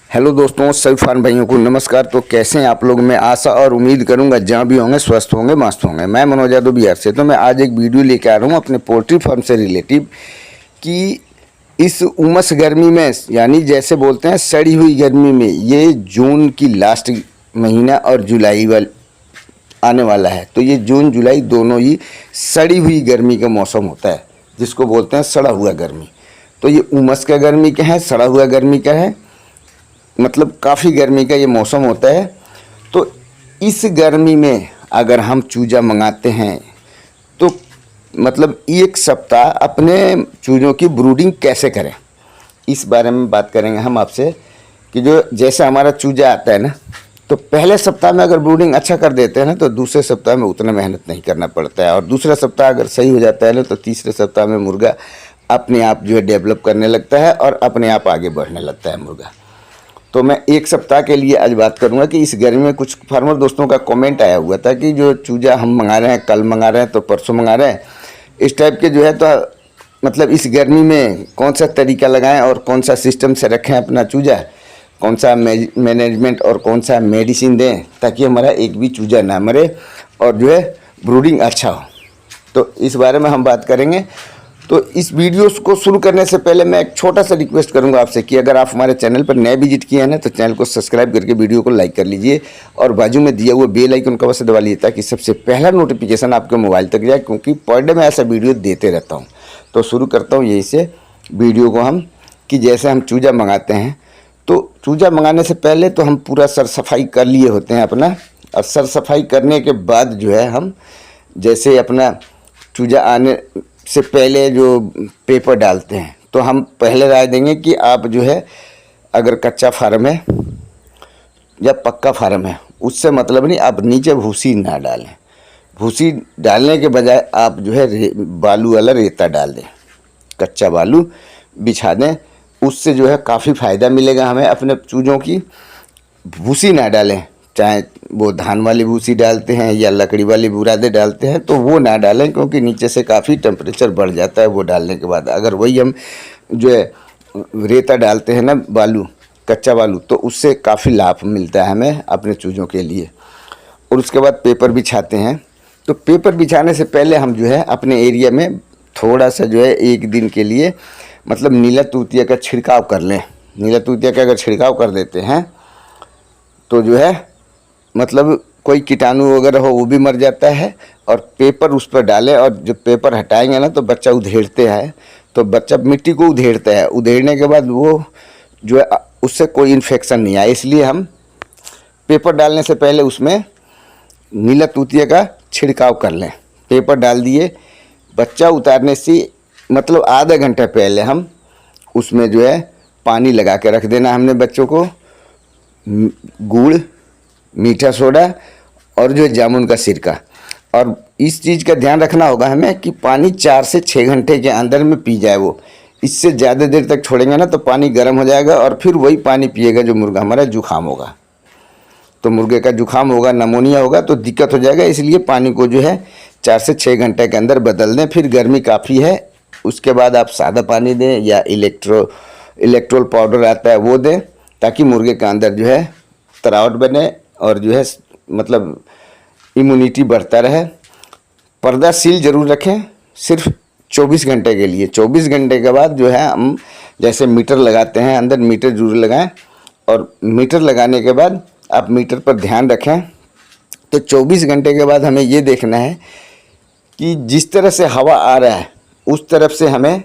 Hello दोस्तों, सभी farm भाइयों को नमस्कार। तो कैसे हैं आप लोग? मैं आशा और उम्मीद करूंगा जहां भी होंगे स्वस्थ होंगे, मस्त होंगे। मैं मनोज यादव बिहार से। तो मैं आज एक वीडियो लेके आ रहा हूं अपने पोल्ट्री फार्म से रिलेटिव कि इस उमस गर्मी में, यानी जैसे बोलते हैं सड़ी हुई गर्मी में, ये जून की लास्ट महीना और जुलाई वाल आने वाला है। तो ये जून जुलाई दोनों ही सड़ी हुई गर्मी का मौसम होता है, जिसको बोलते हैं सड़ा हुआ गर्मी। तो ये उमस का गर्मी का है, सड़ा हुआ गर्मी का है, मतलब काफ़ी गर्मी का ये मौसम होता है। तो इस गर्मी में अगर हम चूजा मंगाते हैं तो मतलब एक सप्ताह अपने चूज़ों की ब्रूडिंग कैसे करें, इस बारे में बात करेंगे हम आपसे। कि जो जैसे हमारा चूजा आता है ना, तो पहले सप्ताह में अगर ब्रूडिंग अच्छा कर देते हैं ना, तो दूसरे सप्ताह में उतना मेहनत नहीं करना पड़ता है। और दूसरा सप्ताह अगर सही हो जाता है ना, तो तीसरे सप्ताह में मुर्गा अपने आप जो है डेवलप करने लगता है और अपने आप आगे बढ़ने लगता है मुर्गा। तो मैं एक सप्ताह के लिए आज बात करूंगा कि इस गर्मी में कुछ फार्मर दोस्तों का कमेंट आया हुआ था कि जो चूजा हम मंगा रहे हैं, कल मंगा रहे हैं तो परसों मंगा रहे हैं, इस टाइप के जो है। तो मतलब इस गर्मी में कौन सा तरीका लगाएं और कौन सा सिस्टम से रखें अपना चूजा, कौन सा मैनेजमेंट और कौन सा मेडिसिन दें ताकि हमारा एक भी चूजा ना मरे और जो है ब्रूडिंग अच्छा हो। तो इस बारे में हम बात करेंगे। तो इस वीडियो को शुरू करने से पहले मैं एक छोटा सा रिक्वेस्ट करूंगा आपसे कि अगर आप हमारे चैनल पर नए विजिट किए हैं ना, तो चैनल को सब्सक्राइब करके वीडियो को लाइक कर लीजिए और बाजू में दिया हुआ बेल आइकन का अवश्य दबा लीजिए ताकि सबसे पहला नोटिफिकेशन आपके मोबाइल तक जाए, क्योंकि पर डे मैं ऐसा वीडियो देते रहता हूँ। तो शुरू करता हूँ यहीं से वीडियो को हम, कि जैसे हम चूजा मंगाते हैं, तो चूजा मंगाने से पहले तो हम पूरा सर सफाई कर लिए होते हैं अपना। और सर सफाई करने के बाद जो है हम जैसे अपना चूजा आने से पहले जो पेपर डालते हैं, तो हम पहले राय देंगे कि आप जो है अगर कच्चा फार्म है या पक्का फार्म है, उससे मतलब नहीं, आप नीचे भूसी ना डालें। भूसी डालने के बजाय आप जो है बालू वाला रेता डाल दें, कच्चा बालू बिछा दें। उससे जो है काफ़ी फ़ायदा मिलेगा हमें अपने चूज़ों की। भूसी ना डालें, चाहे वो धान वाली भूसी डालते हैं या लकड़ी वाली बुरादे डालते हैं, तो वो ना डालें, क्योंकि नीचे से काफ़ी टेम्परेचर बढ़ जाता है वो डालने के बाद। अगर वही हम जो है रेता डालते हैं ना, बालू, कच्चा बालू, तो उससे काफ़ी लाभ मिलता है हमें अपने चूज़ों के लिए। और उसके बाद पेपर बिछाते हैं। तो पेपर बिछाने से पहले हम जो है अपने एरिया में थोड़ा सा जो है एक दिन के लिए मतलब नीला तूतिया का छिड़काव कर लें। नीला तूतिया का अगर छिड़काव कर देते हैं तो जो है मतलब कोई कीटाणु वगैरह हो वो भी मर जाता है। और पेपर उस पर डालें, और जब पेपर हटाएंगे ना, तो बच्चा उधेड़ते हैं, तो बच्चा मिट्टी को उधेड़ता है। उधेड़ने के बाद वो जो है उससे कोई इन्फेक्शन नहीं आए, इसलिए हम पेपर डालने से पहले उसमें नीला तूतिया का छिड़काव कर लें। पेपर डाल दिए, बच्चा उतारने से मतलब आधा घंटा पहले हम उसमें जो है पानी लगा के रख देना हमने बच्चों को, गुड़, मीठा सोडा और जो जामुन का सिरका। और इस चीज़ का ध्यान रखना होगा हमें कि पानी 4 से 6 घंटे के अंदर में पी जाए वो। इससे ज़्यादा देर तक छोड़ेंगे ना तो पानी गर्म हो जाएगा और फिर वही पानी पिएगा जो मुर्गा हमारा जुखाम होगा। तो मुर्गे का जुखाम होगा, नमोनिया होगा, तो दिक्कत हो जाएगा। इसलिए पानी को जो है 4 से 6 घंटे के अंदर बदल दें। फिर गर्मी काफ़ी है, उसके बाद आप सादा पानी दें या इलेक्ट्रोल पाउडर आता है वो दें, ताकि मुर्गे के अंदर जो है तरावट बने और जो है मतलब इम्यूनिटी बढ़ता रहे। पर्दा सील ज़रूर रखें, सिर्फ 24 घंटे के लिए। 24 घंटे के बाद जो है हम जैसे मीटर लगाते हैं, अंदर मीटर जरूर लगाएं। और मीटर लगाने के बाद आप मीटर पर ध्यान रखें। तो 24 घंटे के बाद हमें ये देखना है कि जिस तरह से हवा आ रहा है उस तरफ से हमें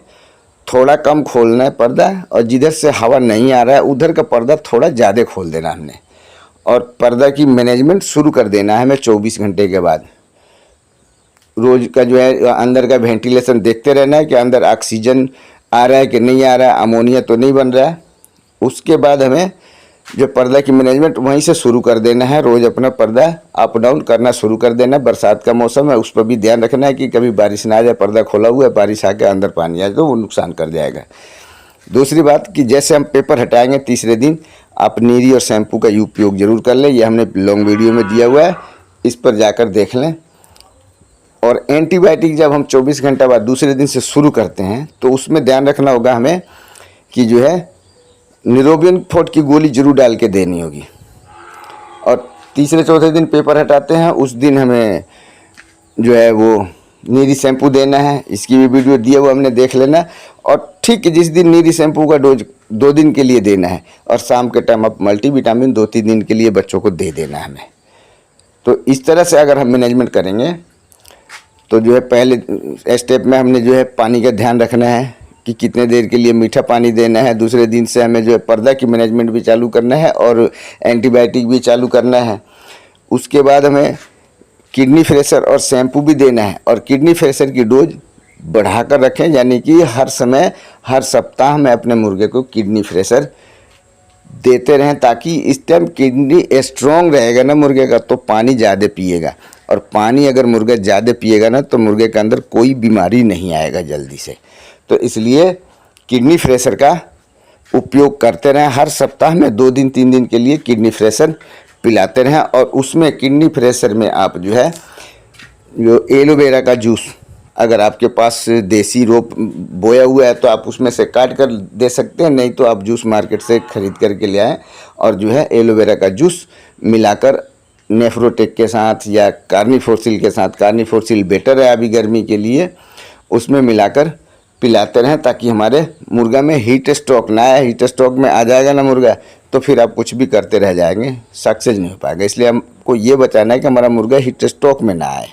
थोड़ा कम खोलना है पर्दा, और जिधर से हवा नहीं आ रहा है उधर का पर्दा थोड़ा ज़्यादा खोल देना हमने। और पर्दा की मैनेजमेंट शुरू कर देना है हमें 24 घंटे के बाद। रोज़ का जो है अंदर का वेंटिलेशन देखते रहना है कि अंदर ऑक्सीजन आ रहा है कि नहीं आ रहा है, अमोनिया तो नहीं बन रहा है। उसके बाद हमें जो पर्दा की मैनेजमेंट वहीं से शुरू कर देना है। रोज़ अपना पर्दा अप डाउन करना शुरू कर देना है। बरसात का मौसम है, उस पर भी ध्यान रखना है कि कभी बारिश ना आ जाए, पर्दा खोला हुआ है, बारिश आके अंदर पानी आ जाए तो वो नुकसान कर जाएगा। दूसरी बात कि जैसे हम पेपर हटाएंगे तीसरे दिन, आप नीरी और शैम्पू का उपयोग जरूर कर लें। ये हमने लॉन्ग वीडियो में दिया हुआ है, इस पर जाकर देख लें। और एंटीबायोटिक जब हम 24 घंटा बाद दूसरे दिन से शुरू करते हैं, तो उसमें ध्यान रखना होगा हमें कि जो है निरोबियन फोर्ट की गोली जरूर डाल के देनी होगी। और तीसरे चौथे दिन पेपर हटाते हैं, उस दिन हमें जो है वो नीरी शैम्पू देना है। इसकी भी वीडियो दिया हुआ हमने, देख लेना। और ठीक जिस दिन नीरी शैम्पू का डोज 2 दिन के लिए देना है, और शाम के टाइम आप मल्टीविटामिन 2-3 दिन के लिए बच्चों को दे देना है हमें। तो इस तरह से अगर हम मैनेजमेंट करेंगे तो जो है पहले स्टेप में हमने जो है पानी का ध्यान रखना है कि कितने देर के लिए मीठा पानी देना है। दूसरे दिन से हमें जो है पर्दा की मैनेजमेंट भी चालू करना है और एंटीबायोटिक भी चालू करना है। उसके बाद हमें किडनी फ्रेशर और शैम्पू भी देना है, और किडनी फ्रेशर की डोज बढ़ाकर रखें, यानी कि हर समय हर सप्ताह में अपने मुर्गे को किडनी फ्रेशर देते रहें, ताकि इस टाइम किडनी स्ट्रॉन्ग रहेगा ना मुर्गे का, तो पानी ज़्यादा पिएगा। और पानी अगर मुर्गा ज़्यादा पिएगा ना तो मुर्गे के अंदर कोई बीमारी नहीं आएगा जल्दी से। तो इसलिए किडनी फ्रेशर का उपयोग करते रहें। हर सप्ताह में 2 दिन 3 दिन के लिए किडनी फ्रेशर पिलाते रहें। और उसमें किडनी फ्रेशर में आप जो है जो एलोवेरा का जूस, अगर आपके पास देसी रोप बोया हुआ है तो आप उसमें से काट कर दे सकते हैं, नहीं तो आप जूस मार्केट से ख़रीद करके ले आएँ और जो है एलोवेरा का जूस मिलाकर नेफ्रोटेक के साथ या कार्निफोर्सिल के साथ, कार्निफोर्सिल बेटर है अभी गर्मी के लिए, उसमें मिलाकर पिलाते रहें, ताकि हमारे मुर्गा में हीट स्ट्रोक ना आए। हीट स्ट्रोक में आ जाएगा ना मुर्गा तो फिर आप कुछ भी करते रह जाएंगे, सक्सेस नहीं हो पाएगा। इसलिए हमको ये बचाना है कि हमारा मुर्गा हीट स्ट्रोक में ना आए।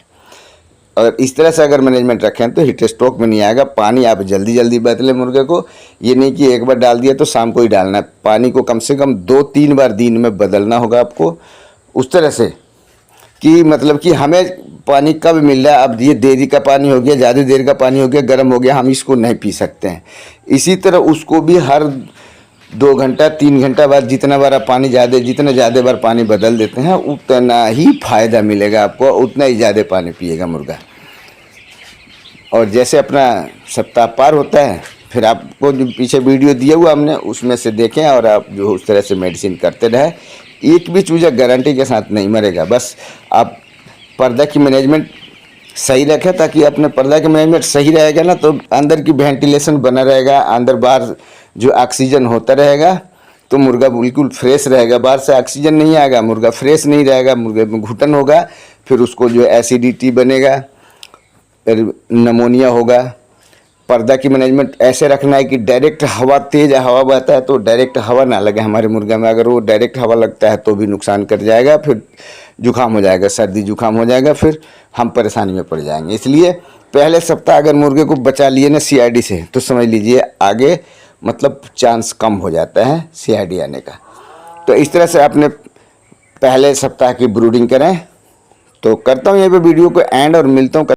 और इस तरह से अगर मैनेजमेंट रखें तो हीट स्ट्रोक में नहीं आएगा। पानी आप जल्दी जल्दी बदलें मुर्गे को, ये नहीं कि एक बार डाल दिया तो शाम को ही डालना है। पानी को कम से कम 2-3 बार दिन में बदलना होगा आपको, उस तरह से कि मतलब कि हमें पानी कब मिल रहा है। अब ये देरी का पानी हो गया, ज़्यादा देर का पानी हो गया, गर्म हो गया, हम इसको नहीं पी सकते हैं। इसी तरह उसको भी हर 2 घंटा 3 घंटा बाद जितना बार जितना ज़्यादा बार पानी बदल देते हैं उतना ही फ़ायदा मिलेगा आपको, उतना ही ज़्यादा पानी पिएगा मुर्गा। और जैसे अपना सप्ताह पार होता है फिर आपको जो पीछे वीडियो दिया हुआ हमने उसमें से देखें, और आप जो उस तरह से मेडिसिन करते रहें। एक भी चूजा गारंटी के साथ नहीं मरेगा। बस आप पर्दा की मैनेजमेंट सही रखें, ताकि अपने पर्दा की मैनेजमेंट सही रहेगा ना तो अंदर की वेंटिलेशन बना रहेगा, अंदर बाहर जो ऑक्सीजन होता रहेगा तो मुर्गा बिल्कुल फ्रेश रहेगा। बाहर से ऑक्सीजन नहीं आएगा, मुर्गा फ्रेश नहीं रहेगा, मुर्गे में घुटन होगा, फिर उसको जो एसिडिटी बनेगा, फिर नमोनिया होगा। पर्दा की मैनेजमेंट ऐसे रखना है कि डायरेक्ट हवा, तेज़ हवा बहता है तो डायरेक्ट हवा ना लगे हमारे मुर्गा में। अगर वो डायरेक्ट हवा लगता है तो भी नुकसान कर जाएगा, फिर जुकाम हो जाएगा, सर्दी जुकाम हो जाएगा, फिर हम परेशानी में पड़ जाएंगे। इसलिए पहले सप्ताह अगर मुर्गे को बचा लिए ना CID से तो समझ लीजिए आगे मतलब चांस कम हो जाता है CID आने का। तो इस तरह से आपने पहले सप्ताह की ब्रूडिंग करें। तो करता हूँ यहाँ पे वीडियो को एंड, और मिलता हूँ